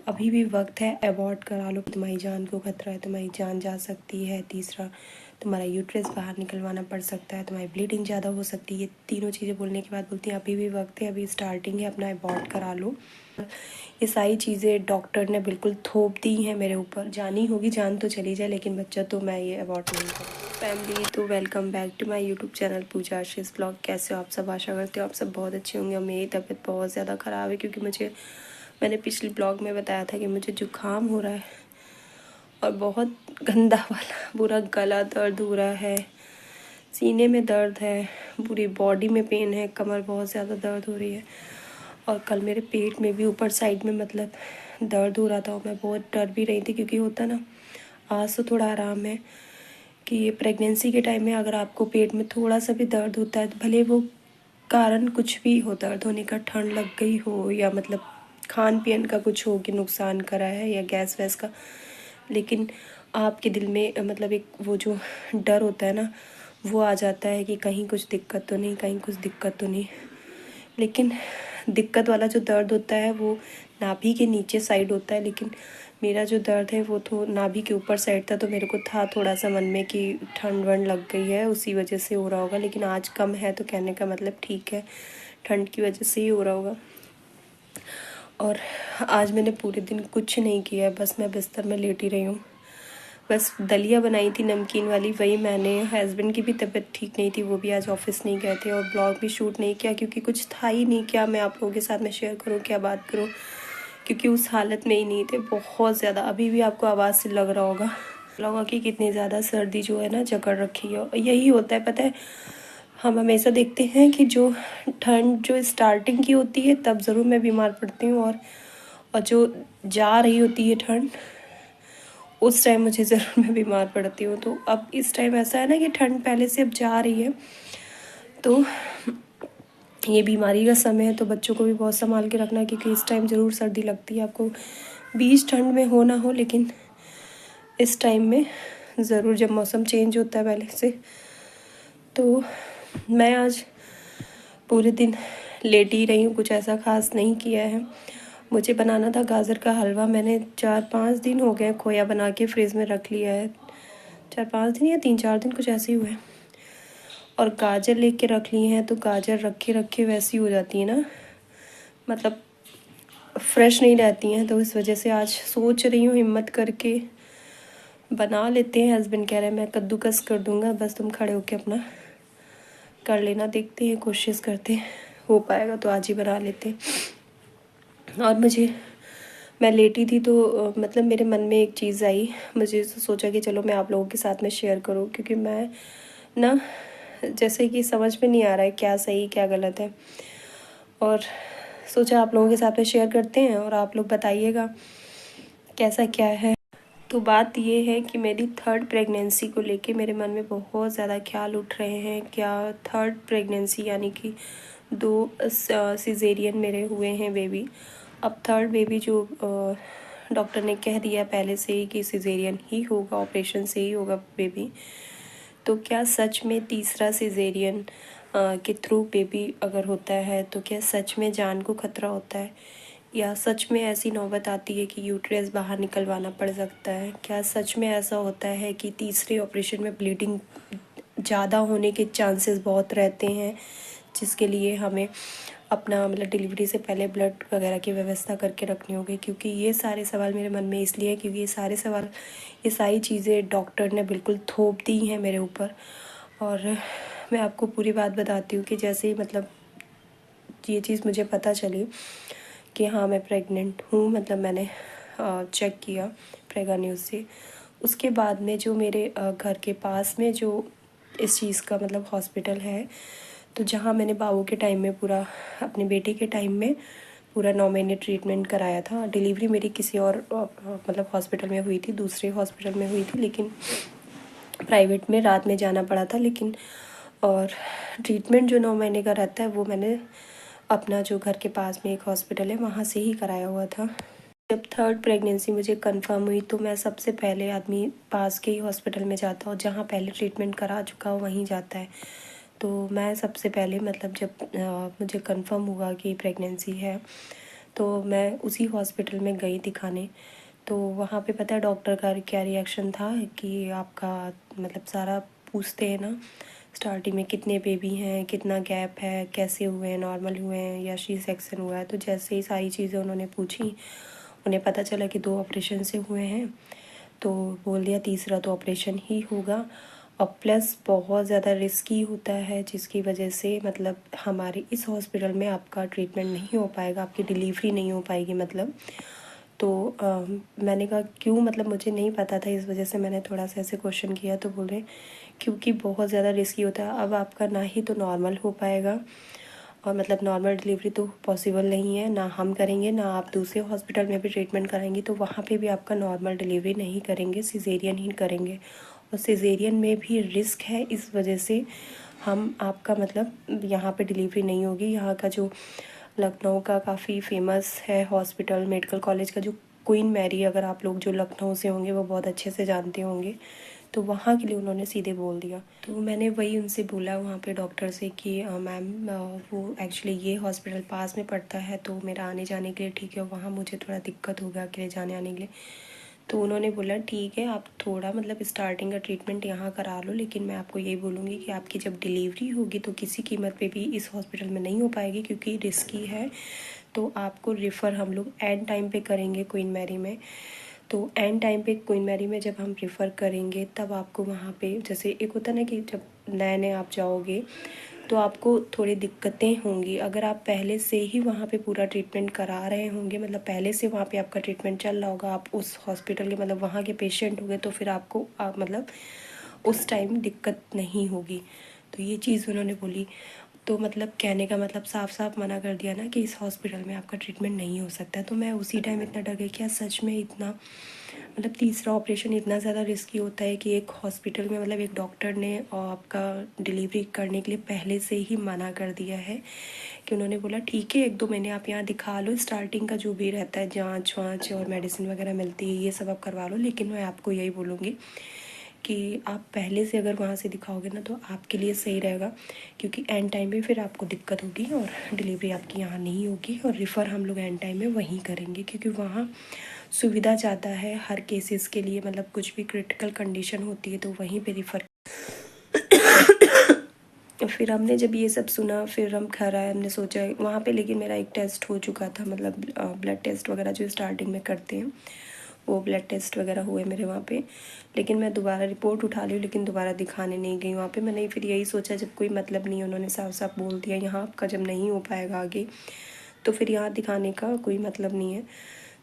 अभी भी वक्त है, अबॉर्ट करा लो। तुम्हारी जान को खतरा है, तुम्हारी जान जा सकती है। तीसरा, तुम्हारा यूट्रस बाहर निकलवाना पड़ सकता है, तुम्हारी ब्लीडिंग ज़्यादा हो सकती है। ये तीनों चीज़ें बोलने के बाद बोलती हैं अभी भी वक्त है, अभी स्टार्टिंग है, अपना अबॉर्ट करा लो। ये सारी चीज़ें डॉक्टर ने बिल्कुल थोप दी हैं मेरे ऊपर। जानी होगी जान तो चली जाए, लेकिन बच्चा तो मैं ये अबॉर्ट नहीं करूँ। फैमिली तो welcome back to my YouTube channel Pooja Ashish blog. कैसे हो आप सब? आशा करते हो आप सब बहुत अच्छे होंगे। और मेरी तबीयत बहुत ज़्यादा ख़राब है, क्योंकि मैंने पिछले ब्लॉग में बताया था कि मुझे जुकाम हो रहा है और बहुत गंदा वाला पूरा गला दर्द हो रहा है, सीने में दर्द है, पूरी बॉडी में पेन है, कमर बहुत ज़्यादा दर्द हो रही है। और कल मेरे पेट में भी ऊपर साइड में मतलब दर्द हो रहा था और मैं बहुत डर भी रही थी, क्योंकि होता ना, आज तो थोड़ा आराम है कि ये प्रेगनेंसी के टाइम में अगर आपको पेट में थोड़ा सा भी दर्द होता है, तो भले वो कारण कुछ भी हो, दर्द होने का, ठंड लग गई हो या मतलब खान पीन का कुछ हो कि नुकसान करा है या गैस वैस का, लेकिन आपके दिल में मतलब एक वो जो डर होता है ना, वो आ जाता है कि कहीं कुछ दिक्कत तो नहीं, कहीं कुछ दिक्कत तो नहीं। लेकिन दिक्कत वाला जो दर्द होता है वो नाभि के नीचे साइड होता है, लेकिन मेरा जो दर्द है वो तो नाभि के ऊपर साइड था। तो मेरे को था थोड़ा सा मन में कि ठंड वंड लग गई है, उसी वजह से हो रहा होगा। लेकिन आज कम है, तो कहने का मतलब ठीक है, ठंड की वजह से ही हो रहा होगा। और आज मैंने पूरे दिन कुछ नहीं किया है, बस मैं बिस्तर में लेटी रही हूँ। बस दलिया बनाई थी नमकीन वाली, वही मैंने, हस्बैंड की भी तबीयत ठीक नहीं थी, वो भी आज ऑफिस नहीं गए थे। और ब्लॉग भी शूट नहीं किया, क्योंकि कुछ था ही नहीं, क्या मैं आप लोगों के साथ में शेयर करूँ, क्या बात करूँ, क्योंकि उस हालत में ही नहीं थे। बहुत ज़्यादा, अभी भी आपको आवाज़ से लग रहा होगा कि कितनी ज़्यादा सर्दी जो है ना जकड़ रखी है। और यही होता है, पता है, हम हमेशा देखते हैं कि जो ठंड जो स्टार्टिंग की होती है तब ज़रूर मैं बीमार पड़ती हूँ, और जो जा रही होती है ठंड, उस टाइम मुझे ज़रूर मैं बीमार पड़ती हूँ। तो अब इस टाइम ऐसा है ना कि ठंड पहले से अब जा रही है, तो ये बीमारी का समय है। तो बच्चों को भी बहुत संभाल के रखना, क्योंकि इस टाइम ज़रूर सर्दी लगती है आपको, बीच ठंड में हो ना हो, लेकिन इस टाइम में ज़रूर, जब मौसम चेंज होता है पहले से। तो मैं आज पूरे दिन लेटी ही रही हूँ, कुछ ऐसा ख़ास नहीं किया है। मुझे बनाना था गाजर का हलवा, मैंने 4-5 दिन हो गए खोया बना के फ्रिज में रख लिया है, 4-5 दिन या 3-4 दिन कुछ ऐसे ही हुए। और गाजर लेके रख लिए हैं, तो गाजर रखे रखे वैसी हो जाती है ना, मतलब फ्रेश नहीं रहती हैं। तो इस वजह से आज सोच रही हूँ हिम्मत करके बना लेते हैं। हस्बैंड कह रहे हैं मैं कद्दूकस कर दूँगा, बस तुम खड़े होके अपना कर लेना। देखते हैं, कोशिश करते हैं, हो पाएगा तो आज ही बना लेते हैं। और मैं लेटी थी तो मतलब मेरे मन में एक चीज़ आई, मुझे सोचा कि चलो मैं आप लोगों के साथ में शेयर करूं, क्योंकि मैं ना, जैसे कि समझ में नहीं आ रहा है क्या सही क्या गलत है, और सोचा आप लोगों के साथ में शेयर करते हैं और आप लोग बताइएगा कैसा क्या है। तो बात ये है कि मेरी थर्ड प्रेगनेंसी को लेके मेरे मन में बहुत ज़्यादा ख्याल उठ रहे हैं। क्या थर्ड प्रेगनेंसी, यानी कि 2 सिजेरियन मेरे हुए हैं बेबी। अब थर्ड बेबी जो डॉक्टर ने कह दिया पहले से ही कि सिजेरियन ही होगा, ऑपरेशन से ही होगा बेबी। तो क्या सच में तीसरा सिजेरियन के थ्रू बेबी अगर होता है, तो क्या सच में जान को खतरा होता है, या सच में ऐसी नौबत आती है कि यूट्रस बाहर निकलवाना पड़ सकता है? क्या सच में ऐसा होता है कि तीसरे ऑपरेशन में ब्लीडिंग ज़्यादा होने के चांसेस बहुत रहते हैं, जिसके लिए हमें अपना मतलब डिलीवरी से पहले ब्लड वगैरह की व्यवस्था करके रखनी होगी? क्योंकि ये सारे सवाल मेरे मन में इसलिए है क्योंकि ये सारी चीज़ें डॉक्टर ने बिल्कुल थोप दी हैं मेरे ऊपर। और मैं आपको पूरी बात बताती हूँ कि जैसे ही मतलब ये चीज़ मुझे पता चली कि हाँ मैं प्रेग्नेंट हूँ, मतलब मैंने चेक किया प्रेगा न्यूज़ से, उसके बाद में जो मेरे घर के पास में जो इस चीज़ का मतलब हॉस्पिटल है, तो जहाँ मैंने बाबू के टाइम में पूरा, अपने बेटे के टाइम में पूरा 9 महीने ट्रीटमेंट कराया था। डिलीवरी मेरी किसी और मतलब हॉस्पिटल में हुई थी, दूसरे हॉस्पिटल में हुई थी, लेकिन प्राइवेट में रात में जाना पड़ा था। लेकिन और ट्रीटमेंट जो 9 महीने का रहता है वो मैंने अपना जो घर के पास में एक हॉस्पिटल है वहाँ से ही कराया हुआ था। जब थर्ड प्रेगनेंसी मुझे कंफर्म हुई, तो मैं सबसे पहले आदमी पास के ही हॉस्पिटल में जाता हूँ, जहाँ पहले ट्रीटमेंट करा चुका हो वहीं जाता है। तो मैं सबसे पहले मतलब जब मुझे कंफर्म हुआ कि प्रेगनेंसी है, तो मैं उसी हॉस्पिटल में गई दिखाने। तो वहाँ पे पता है डॉक्टर का क्या रिएक्शन था कि आपका मतलब सारा पूछते हैं ना स्टार्टिंग में, कितने बेबी हैं, कितना गैप है, कैसे हुए हैं, नॉर्मल हुए हैं या सी सेक्शन हुआ है। तो जैसे ही सारी चीज़ें उन्होंने पूछी, उन्हें पता चला कि 2 ऑपरेशन से हुए हैं, तो बोल दिया तीसरा तो ऑपरेशन ही होगा। और प्लस बहुत ज़्यादा रिस्की होता है, जिसकी वजह से मतलब हमारे इस हॉस्पिटल में आपका ट्रीटमेंट नहीं हो पाएगा, आपकी डिलीवरी नहीं हो पाएगी मतलब। तो मैंने कहा क्यों, मतलब मुझे नहीं पता था, इस वजह से मैंने थोड़ा सा ऐसे क्वेश्चन किया। तो बोले क्योंकि बहुत ज़्यादा रिस्की होता है, अब आपका ना ही तो नॉर्मल हो पाएगा और मतलब नॉर्मल डिलीवरी तो पॉसिबल नहीं है, ना हम करेंगे ना आप दूसरे हॉस्पिटल में भी ट्रीटमेंट कराएंगे तो वहाँ पे भी आपका नॉर्मल डिलीवरी नहीं करेंगे, सिजेरियन ही करेंगे। और सिजेरियन में भी रिस्क है, इस वजह से हम आपका मतलब यहाँ पे डिलीवरी नहीं होगी। यहाँ का जो लखनऊ का काफ़ी फेमस है हॉस्पिटल, मेडिकल कॉलेज का जो क्वीन मैरी, अगर आप लोग जो लखनऊ से होंगे वो बहुत अच्छे से जानते होंगे, तो वहाँ के लिए उन्होंने सीधे बोल दिया। तो मैंने वही उनसे बोला वहाँ पे डॉक्टर से कि मैम वो एक्चुअली ये हॉस्पिटल पास में पड़ता है तो मेरा आने जाने के लिए ठीक है, वहाँ मुझे थोड़ा दिक्कत होगा अकेले जाने आने के लिए। तो उन्होंने बोला ठीक है, आप थोड़ा मतलब स्टार्टिंग का ट्रीटमेंट यहाँ करा लो, लेकिन मैं आपको यही बोलूँगी कि आपकी जब डिलीवरी होगी तो किसी कीमत पे भी इस हॉस्पिटल में नहीं हो पाएगी, क्योंकि रिस्की है। तो आपको रेफ़र हम लोग एंड टाइम पे करेंगे क्वीन मैरी में। तो एंड टाइम पे क्वीन मैरी में जब हम रेफ़र करेंगे तब आपको वहाँ पे, जैसे एक होता है ना कि जब नए नए आप जाओगे तो आपको थोड़ी दिक्कतें होंगी। अगर आप पहले से ही वहाँ पे पूरा ट्रीटमेंट करा रहे होंगे, मतलब पहले से वहाँ पे आपका ट्रीटमेंट चल रहा होगा, आप उस हॉस्पिटल के मतलब वहाँ के पेशेंट हो गए, तो फिर आपको मतलब उस टाइम दिक्कत नहीं होगी। तो ये चीज़ उन्होंने बोली। तो मतलब कहने का मतलब साफ साफ मना कर दिया ना कि इस हॉस्पिटल में आपका ट्रीटमेंट नहीं हो सकता। तो मैं उसी टाइम इतना डर गई, क्या सच में इतना मतलब तीसरा ऑपरेशन इतना ज़्यादा रिस्की होता है कि एक हॉस्पिटल में मतलब एक डॉक्टर ने आपका डिलीवरी करने के लिए पहले से ही मना कर दिया है, कि उन्होंने बोला ठीक है 1-2 महीने आप यहाँ दिखा लो, स्टार्टिंग का जो भी रहता है जांच वाँच और मेडिसिन वगैरह मिलती है ये सब आप करवा लो, लेकिन मैं आपको यही बोलूँगी कि आप पहले से अगर वहाँ से दिखाओगे ना तो आपके लिए सही रहेगा, क्योंकि एंड टाइम में फिर आपको दिक्कत होगी और डिलीवरी आपकी यहाँ नहीं होगी, और रेफ़र हम लोग एंड टाइम में वहीं करेंगे, क्योंकि वहाँ सुविधा ज़्यादा है हर केसेस के लिए। मतलब कुछ भी क्रिटिकल कंडीशन होती है तो वहीं पे रेफ़र। फिर हमने जब ये सब सुना फिर हम घर आए, हमने सोचा वहाँ पे, लेकिन मेरा एक टेस्ट हो चुका था, मतलब ब्लड टेस्ट वगैरह जो स्टार्टिंग में करते हैं वो ब्लड टेस्ट वगैरह हुए मेरे वहाँ पे। लेकिन मैं दोबारा रिपोर्ट उठा ली, लेकिन दोबारा दिखाने नहीं गई वहाँ पे। मैंने फिर यही सोचा जब कोई मतलब नहीं है, उन्होंने साफ साफ बोल दिया यहाँ आपका जब नहीं हो पाएगा आगे तो फिर यहाँ दिखाने का कोई मतलब नहीं है।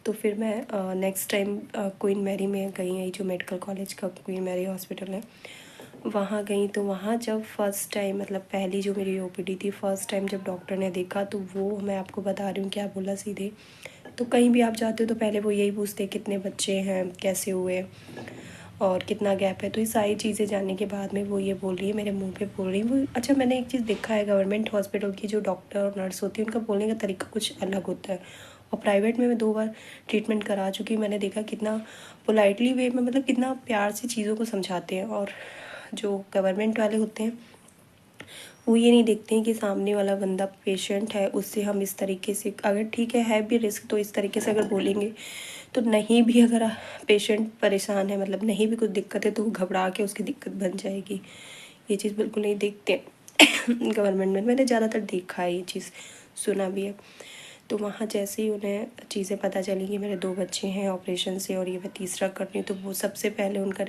तो फिर मैं नेक्स्ट टाइम क्वीन मैरी में गई, है जो मेडिकल कॉलेज का क्वीन मैरी हॉस्पिटल है वहाँ गई। तो वहाँ जब फर्स्ट टाइम मतलब पहली जो मेरी ओपीडी थी, फर्स्ट टाइम जब डॉक्टर ने देखा तो वो मैं आपको बता रही हूँ क्या बोला सीधे। तो कहीं भी आप जाते हो तो पहले वो यही पूछते हैं कितने बच्चे हैं, कैसे हुए और कितना गैप है। तो ये सारी चीज़ें जानने के बाद में वो ये बोल रही है, मेरे मुंह पे बोल रही है वो। अच्छा, मैंने एक चीज़ देखा है, गवर्नमेंट हॉस्पिटल की जो डॉक्टर और नर्स होती है उनका बोलने का तरीका कुछ अलग होता है, और प्राइवेट में मैं 2 बार ट्रीटमेंट करा चुकी, मैंने देखा कितना पोलाइटली वे में मतलब कितना प्यार से चीज़ों को समझाते हैं। और जो गवर्नमेंट वाले होते हैं वो ये नहीं देखते हैं कि सामने वाला बंदा पेशेंट है, उससे हम इस तरीके से, अगर ठीक है भी रिस्क तो इस तरीके से अगर बोलेंगे तो नहीं भी, अगर पेशेंट परेशान है मतलब नहीं भी कुछ दिक्कत है तो वो घबरा के उसकी दिक्कत बन जाएगी। ये चीज़ बिल्कुल नहीं देखते गवर्नमेंट में। मैंने ज़्यादातर देखा है ये चीज़, सुना भी है। तो वहाँ जैसे ही उन्हें चीज़ें पता चली कि मेरे 2 बच्चे हैं ऑपरेशन से और ये मैं तीसरा कर रही हूँ, तो वो सबसे पहले उनका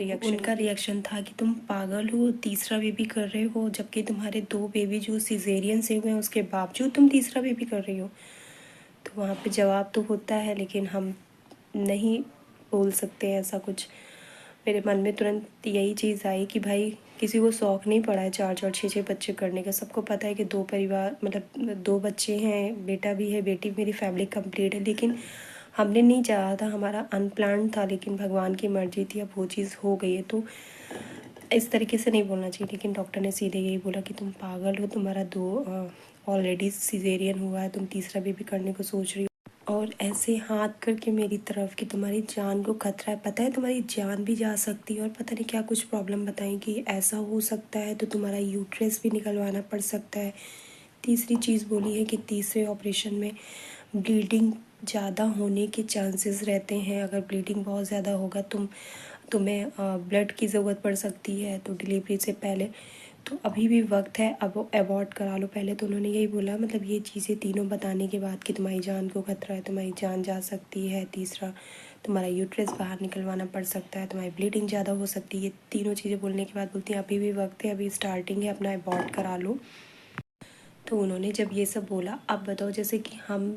रिएक्शन था कि तुम पागल हो, तीसरा बेबी कर रहे हो, जबकि तुम्हारे 2 बेबी जो सिजेरियन से हुए हैं उसके बावजूद तुम तीसरा बेबी कर रही हो। तो वहाँ पे जवाब तो होता है, लेकिन हम नहीं बोल सकते ऐसा कुछ। मेरे मन में तुरंत यही चीज़ आई कि भाई किसी को शौक़ नहीं पड़ा है 4-4 6-6 बच्चे करने का। सबको पता है कि 2 परिवार मतलब 2 बच्चे हैं, बेटा भी है, बेटी, मेरी फैमिली कंप्लीट है। लेकिन हमने नहीं चाहा था, हमारा अनप्लान था, लेकिन भगवान की मर्ज़ी थी, अब वो चीज़ हो गई है। तो इस तरीके से नहीं बोलना चाहिए, लेकिन डॉक्टर ने सीधे यही बोला कि तुम पागल हो, तुम्हारा 2 ऑलरेडी सिजेरियन हुआ है, तुम तीसरा बेबी करने को सोच रही हो। और ऐसे हाथ करके मेरी तरफ कि तुम्हारी जान को खतरा है, पता है तुम्हारी जान भी जा सकती है, और पता नहीं क्या कुछ प्रॉब्लम बताएं कि ऐसा हो सकता है तो तुम्हारा यूट्रस भी निकलवाना पड़ सकता है। तीसरी चीज़ बोली है कि तीसरे ऑपरेशन में ब्लीडिंग ज़्यादा होने के चांसेस रहते हैं। अगर ब्लीडिंग बहुत ज़्यादा होगा तुम्हें ब्लड की ज़रूरत पड़ सकती है, तो डिलीवरी से पहले तो अभी भी वक्त है, अब अबॉर्ट करा लो पहले। तो उन्होंने यही बोला, मतलब ये चीज़ें तीनों बताने के बाद कि तुम्हारी जान को खतरा है, तुम्हारी जान जा सकती है, तीसरा तुम्हारा यूट्रस बाहर निकलवाना पड़ सकता है, तुम्हारी ब्लीडिंग ज़्यादा हो सकती है, ये तीनों चीज़ें बोलने के बाद बोलती हैं अभी भी वक्त है, अभी स्टार्टिंग है, अपना अबॉर्ट करा लो। तो उन्होंने जब ये सब बोला, अब बताओ जैसे कि हम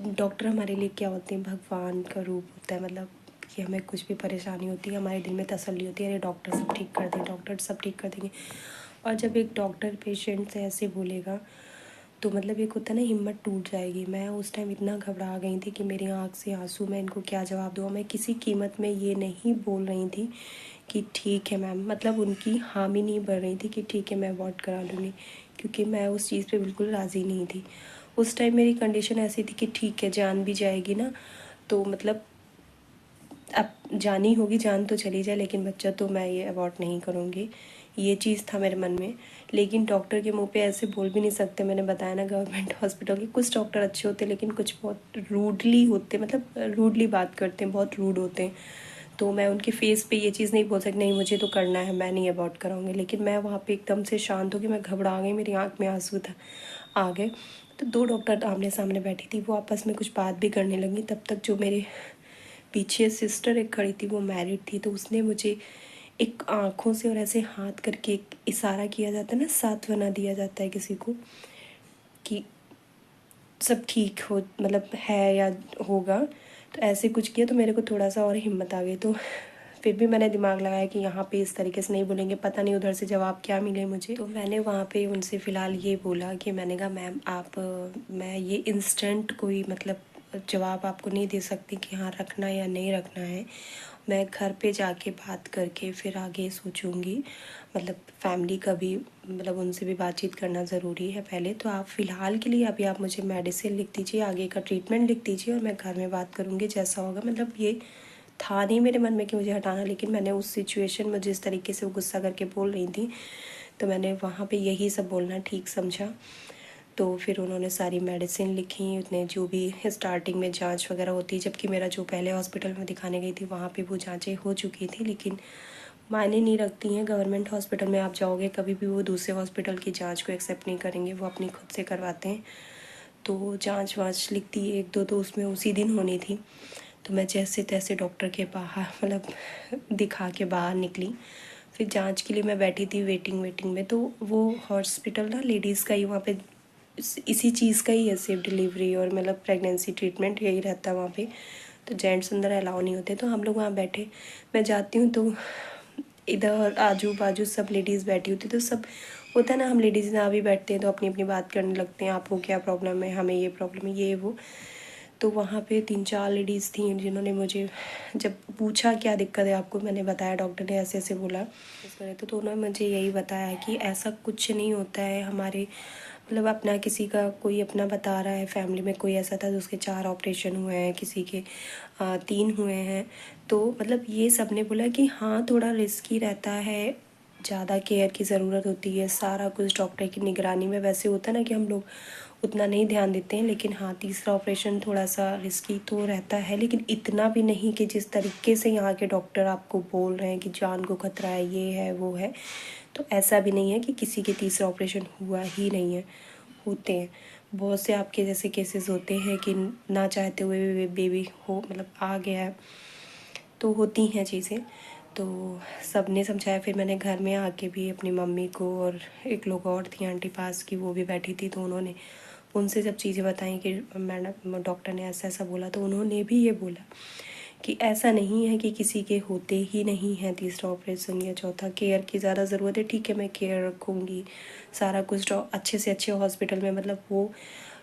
डॉक्टर हमारे लिए क्या होते हैं, भगवान का रूप होता है। मतलब कि हमें कुछ भी परेशानी होती है, हमारे दिल में तसल्ली होती है, अरे डॉक्टर सब ठीक कर दें, डॉक्टर सब ठीक कर देंगे। और जब एक डॉक्टर पेशेंट से ऐसे बोलेगा तो मतलब एक होता है ना, हिम्मत टूट जाएगी। मैं उस टाइम इतना घबरा गई थी कि मेरी आँख से आंसू, मैं इनको क्या जवाब दूँ। मैं किसी कीमत में ये नहीं बोल रही थी कि ठीक है मैम, मतलब उनकी हामी नहीं बढ़ रही थी कि ठीक है मैं अबॉर्ट करा लूँगी, क्योंकि मैं उस चीज़ पे बिल्कुल राज़ी नहीं थी। उस टाइम मेरी कंडीशन ऐसी थी कि ठीक है जान भी जाएगी ना, तो मतलब अब जानी होगी, जान तो चली जाए, लेकिन बच्चा तो मैं ये अबॉर्ट नहीं करूँगी, ये चीज़ था मेरे मन में। लेकिन डॉक्टर के मुंह पे ऐसे बोल भी नहीं सकते। मैंने बताया ना, गवर्नमेंट हॉस्पिटल के कुछ डॉक्टर अच्छे होते हैं, लेकिन कुछ बहुत रूडली होते, मतलब रूडली बात करते हैं, बहुत रूड होते हैं। तो मैं उनके फेस पे ये चीज़ नहीं बोल सकती नहीं मुझे तो करना है, मैं नहीं अबॉर्ट कराऊंगी। लेकिन मैं वहाँ पे एकदम से शांत हो गई, मैं घबरा गई, मेरी आँख में आंसू था आ गए। तो दो डॉक्टर आमने सामने बैठी थी, वो आपस में कुछ बात भी करने लगी। तब तक जो मेरे पीछे सिस्टर एक खड़ी थी, वो मैरिड थी, तो उसने मुझे एक आँखों से और ऐसे हाथ करके एक इशारा किया जाता है ना, सांत्वना दिया जाता है किसी को कि सब ठीक हो, मतलब है या होगा। तो ऐसे कुछ किया तो मेरे को थोड़ा सा और हिम्मत आ गई। तो फिर भी मैंने दिमाग लगाया कि यहाँ पे इस तरीके से नहीं बोलेंगे, पता नहीं उधर से जवाब क्या मिले मुझे। तो मैंने वहाँ पे उनसे फ़िलहाल ये बोला कि मैंने कहा मैम आप मैं ये इंस्टेंट कोई मतलब जवाब आपको नहीं दे सकती कि हाँ रखना या नहीं रखना है। मैं घर पे जाके बात करके फिर आगे सोचूंगी। मतलब फैमिली का भी, मतलब उनसे भी बातचीत करना ज़रूरी है पहले। तो आप फ़िलहाल के लिए अभी आप मुझे मेडिसिन लिख दीजिए, आगे का ट्रीटमेंट लिख दीजिए, और मैं घर में बात करूँगी जैसा होगा। मतलब ये था नहीं मेरे मन में कि मुझे हटाना, लेकिन मैंने उस सिचुएशन में जिस तरीके से वो गुस्सा करके बोल रही थी, तो मैंने वहाँ पे यही सब बोलना ठीक समझा। तो फिर उन्होंने सारी मेडिसिन लिखी, उतने जो भी स्टार्टिंग में जांच वगैरह होती है, जबकि मेरा जो पहले हॉस्पिटल में दिखाने गई थी वहाँ पे वो जांचें हो चुकी थी, लेकिन मायने नहीं रखती हैं। गवर्नमेंट हॉस्पिटल में आप जाओगे कभी भी, वो दूसरे हॉस्पिटल की जांच को एक्सेप्ट नहीं करेंगे, वो अपनी खुद से करवाते हैं। तो जांच वाँच लिखती एक दो, तो उसमें उसी दिन होनी थी। तो मैं जैसे तैसे डॉक्टर के बाहर, मतलब दिखा के बाहर निकली। फिर जांच के लिए मैं बैठी थी वेटिंग में। तो वो हॉस्पिटल ना लेडीज़ का ही, वहाँ पे इसी चीज़ का ही है, सेफ डिलीवरी और मतलब प्रेगनेंसी ट्रीटमेंट यही रहता है वहाँ पे। तो जेंट्स अंदर अलाउ नहीं होते। तो हम लोग वहाँ बैठे, मैं जाती हूँ तो इधर आजू बाजू सब लेडीज़ बैठी होती। तो सब होता है ना, हम लेडीज़ जहाँ भी बैठते हैं तो अपनी अपनी बात करने लगते हैं, आपको क्या प्रॉब्लम है, हमें ये प्रॉब्लम है, ये वो। तो वहाँ पे 3-4 लेडीज़ थी जिन्होंने मुझे जब पूछा क्या दिक्कत है आपको, मैंने बताया डॉक्टर ने ऐसे ऐसे बोला इस तरह। तो उन्होंने मुझे यही बताया कि ऐसा कुछ नहीं होता है हमारे, मतलब अपना किसी का कोई अपना बता रहा है, फैमिली में कोई ऐसा था जिसके 4 ऑपरेशन हुए हैं, किसी के 3 हुए हैं। तो मतलब ये सब ने बोला कि हाँ थोड़ा रिस्की रहता है, ज़्यादा केयर की ज़रूरत होती है, सारा कुछ डॉक्टर की निगरानी में। वैसे होता है ना कि हम लोग उतना नहीं ध्यान देते हैं, लेकिन हाँ तीसरा ऑपरेशन थोड़ा सा रिस्की तो रहता है, लेकिन इतना भी नहीं कि जिस तरीके से यहाँ के डॉक्टर आपको बोल रहे हैं कि जान को खतरा है, ये है वो है। तो ऐसा भी नहीं है कि किसी के तीसरा ऑपरेशन हुआ ही नहीं है, होते हैं बहुत से आपके जैसे केसेस होते हैं कि ना चाहते हुए भी बेबी हो, मतलब आ गया है, तो होती हैं चीज़ें। तो सब ने समझाया। फिर मैंने घर में आके भी अपनी मम्मी को, और एक लोग और थी आंटी पास की, वो भी बैठी थी, तो उन्होंने उनसे जब चीज़ें बताई कि मैडम डॉक्टर ने ऐसा ऐसा बोला, तो उन्होंने भी ये बोला कि ऐसा नहीं है कि किसी के होते ही नहीं है तीसरा ऑपरेशन या चौथा। केयर की ज़्यादा ज़रूरत है, ठीक है मैं केयर रखूँगी, सारा कुछ अच्छे से अच्छे हॉस्पिटल में, मतलब वो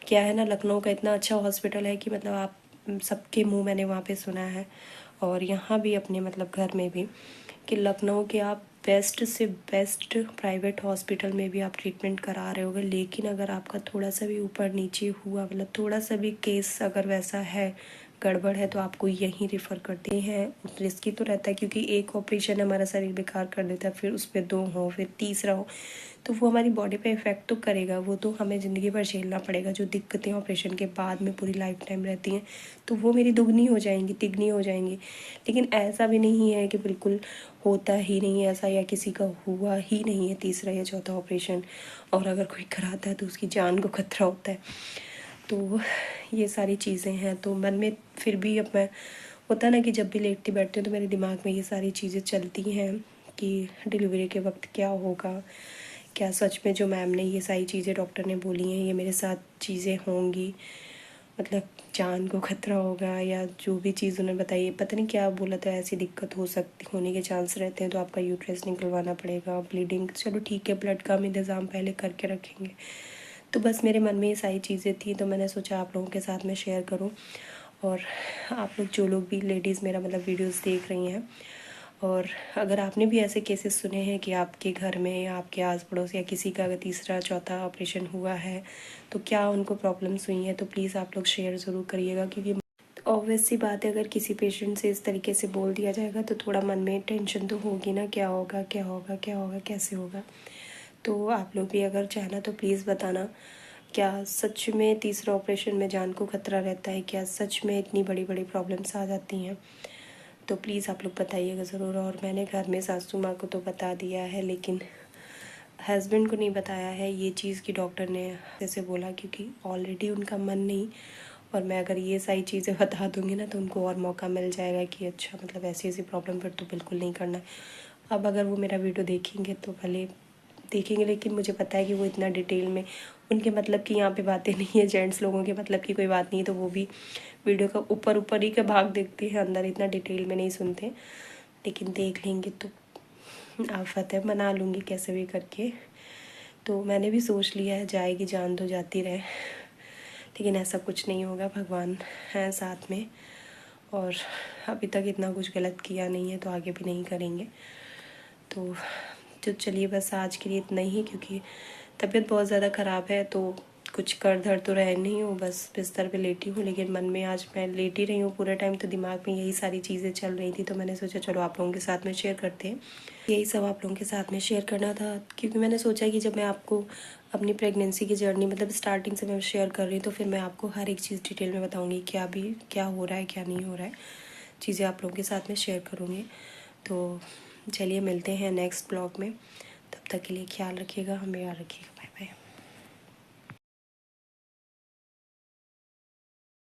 क्या है ना, लखनऊ का इतना अच्छा हॉस्पिटल है कि मतलब आप सबके मुंह मैंने वहाँ पे सुना है, और यहाँ भी अपने मतलब घर में भी, कि लखनऊ के आप बेस्ट से बेस्ट प्राइवेट हॉस्पिटल में भी आप ट्रीटमेंट करा रहे होगे। लेकिन अगर आपका थोड़ा सा भी ऊपर नीचे हुआ, मतलब थोड़ा सा भी केस अगर वैसा है गड़बड़ है तो आपको यहीं रेफ़र करते हैं। रिस्की तो रहता है क्योंकि एक ऑपरेशन हमारा शरीर बेकार कर देता है, फिर उस पर 2 हो, फिर तीसरा हो, तो वो हमारी बॉडी पे इफ़ेक्ट तो करेगा, वो तो हमें ज़िंदगी भर झेलना पड़ेगा। जो दिक्कतें ऑपरेशन के बाद में पूरी लाइफ टाइम रहती हैं तो वो मेरी दुगनी हो जाएंगी, तिगनी हो जाएंगी। लेकिन ऐसा भी नहीं है कि बिल्कुल होता ही नहीं है ऐसा, या किसी का हुआ ही नहीं है तीसरा या चौथा ऑपरेशन, और अगर कोई कराता है तो उसकी जान को खतरा होता है। तो ये सारी चीज़ें हैं। तो मन में फिर भी अब मैं, होता है ना कि जब भी लेटती बैठती हूँ तो मेरे दिमाग में ये सारी चीज़ें चलती हैं कि डिलीवरी के वक्त क्या होगा, क्या सच में जो मैम ने ये सारी चीज़ें डॉक्टर ने बोली हैं ये मेरे साथ चीज़ें होंगी, मतलब जान को खतरा होगा, या जो भी चीज़ उन्होंने बताई है, पता नहीं क्या बोला था, ऐसी दिक्कत होने के चांस रहते हैं तो आपका यूट्रस निकलवाना पड़ेगा, ब्लीडिंग, चलो ठीक है, ब्लड का हम इंतज़ाम पहले करके रखेंगे। तो बस मेरे मन में ये सारी चीज़ें थी तो मैंने सोचा आप लोगों के साथ में शेयर करूं। और आप लोग जो लोग भी लेडीज़ मेरा मतलब वीडियोस देख रही हैं, और अगर आपने भी ऐसे केसेस सुने हैं कि आपके घर में या आपके आस पड़ोस या किसी का अगर तीसरा चौथा ऑपरेशन हुआ है तो क्या उनको प्रॉब्लम्स हुई हैं, तो प्लीज़ आप लोग शेयर ज़रूर करिएगा। क्योंकि ऑब्वियस सी बात है, अगर किसी पेशेंट से इस तरीके से बोल दिया जाएगा तो थोड़ा मन में टेंशन तो होगी ना, क्या होगा क्या होगा क्या होगा, कैसे होगा। तो आप लोग भी अगर चाहना तो प्लीज़ बताना, क्या सच में तीसरा ऑपरेशन में जान को खतरा रहता है, क्या सच में इतनी बड़ी बड़ी प्रॉब्लम्स आ जाती हैं। तो प्लीज़ आप लोग बताइएगा ज़रूर। और मैंने घर में सासू माँ को तो बता दिया है, लेकिन हस्बैंड को नहीं बताया है ये चीज़ कि डॉक्टर ने जैसे बोला, क्योंकि ऑलरेडी उनका मन नहीं, और मैं अगर ये सारी चीज़ें बता दूँगी ना तो उनको और मौका मिल जाएगा कि अच्छा मतलब ऐसी ऐसी प्रॉब्लम पर तो बिल्कुल नहीं करना है। अब अगर वो मेरा वीडियो देखेंगे तो भले देखेंगे, लेकिन मुझे पता है कि वो इतना डिटेल में, उनके मतलब की यहाँ पे बातें नहीं है, जेंट्स लोगों के मतलब की कोई बात नहीं है, तो वो भी वीडियो का ऊपर ऊपर ही का भाग देखते हैं, अंदर इतना डिटेल में नहीं सुनते। लेकिन देख लेंगे तो आफत है, मना लूँगी कैसे भी करके। तो मैंने भी सोच लिया है जाएगी जान तो जाती रहे, लेकिन ऐसा कुछ नहीं होगा, भगवान हैं साथ में। और अभी तक इतना कुछ गलत किया नहीं है तो आगे भी नहीं करेंगे। तो चलिए बस आज के लिए इतना ही, क्योंकि तबीयत बहुत ज़्यादा ख़राब है तो कुछ कर धर तो रह नहीं हूँ, बस बिस्तर पे लेटी हूँ, लेकिन मन में आज मैं लेटी रही हूँ पूरे टाइम, तो दिमाग में यही सारी चीज़ें चल रही थी। तो मैंने सोचा चलो आप लोगों के साथ में शेयर करते हैं, यही सब आप लोगों के साथ में शेयर करना था। क्योंकि मैंने सोचा कि जब मैं आपको अपनी प्रेगनेंसी की जर्नी मतलब स्टार्टिंग से मैं शेयर कर रही हूँ तो फिर मैं आपको हर एक चीज़ डिटेल में बताऊँगी, क्या हो रहा है क्या नहीं हो रहा है, चीज़ें आप लोगों के साथ में शेयर करूँगी। तो चलिए मिलते हैं नेक्स्ट ब्लॉग में, तब तक के लिए ख्याल रखिएगा, हमें याद रखिएगा।